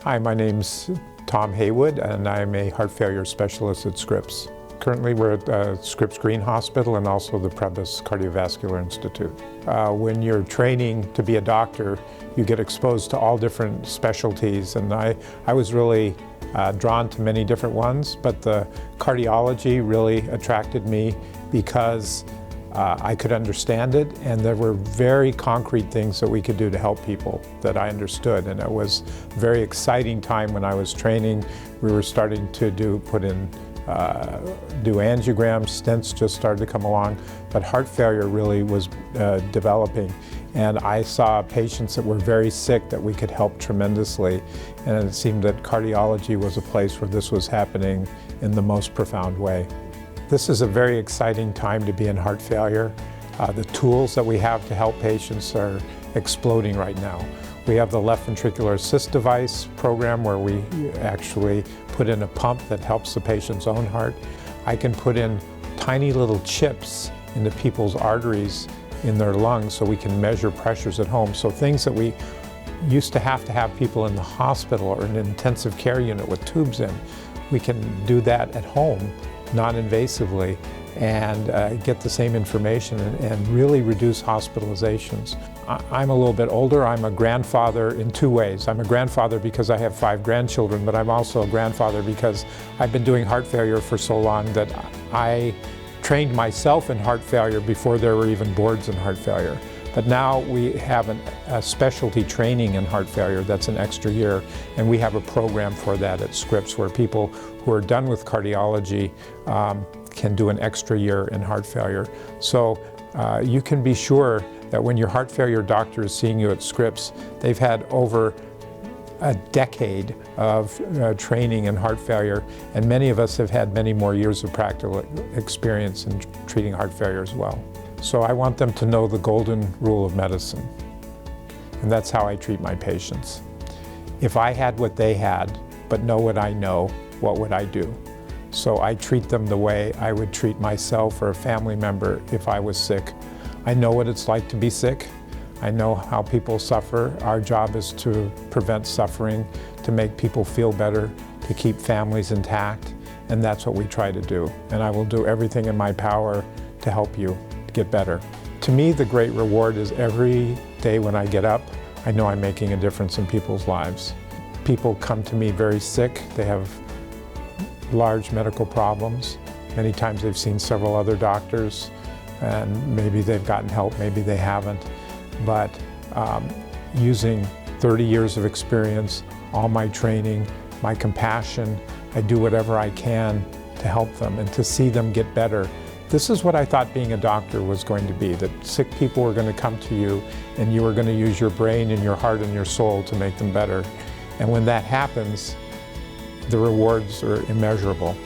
Hi, my name's Tom Heywood, and I'm a heart failure specialist at Scripps. Currently, we're at Scripps Green Hospital and also the Prebys Cardiovascular Institute. When you're training to be a doctor, you get exposed to all different specialties, and I was really drawn to many different ones, but the cardiology really attracted me because I could understand it, and there were very concrete things that we could do to help people that I understood. And it was a very exciting time when I was training. We were starting to do angiograms, stents just started to come along, but heart failure really was developing. And I saw patients that were very sick that we could help tremendously. And it seemed that cardiology was a place where this was happening in the most profound way. This is a very exciting time to be in heart failure. The tools that we have to help patients are exploding right now. We have the Left Ventricular Assist Device program where we actually put in a pump that helps the patient's own heart. I can put in tiny little chips into people's arteries in their lungs so we can measure pressures at home. So things that we used to have people in the hospital or in an intensive care unit with tubes in, we can do that at home non-invasively and get the same information and really reduce hospitalizations. I'm a little bit older. I'm a grandfather in two ways. I'm a grandfather because I have 5 grandchildren, but I'm also a grandfather because I've been doing heart failure for so long that I trained myself in heart failure before there were even boards in heart failure. But now we have a specialty training in heart failure that's an extra year, and we have a program for that at Scripps where people who are done with cardiology can do an extra year in heart failure. So you can be sure that when your heart failure doctor is seeing you at Scripps, they've had over a decade of training in heart failure, and many of us have had many more years of practical experience in treating heart failure as well. So I want them to know the golden rule of medicine, and that's how I treat my patients. If I had what they had, but know what I know, what would I do? So I treat them the way I would treat myself or a family member if I was sick. I know what it's like to be sick. I know how people suffer. Our job is to prevent suffering, to make people feel better, to keep families intact, and that's what we try to do. And I will do everything in my power to help you get better. To me, the great reward is every day when I get up, I know I'm making a difference in people's lives. People come to me very sick. They have large medical problems. Many times they've seen several other doctors, and maybe they've gotten help, maybe they haven't. But using 30 years of experience, all my training, my compassion, I do whatever I can to help them and to see them get better. This is what I thought being a doctor was going to be, that sick people were going to come to you and you were going to use your brain and your heart and your soul to make them better. And when that happens, the rewards are immeasurable.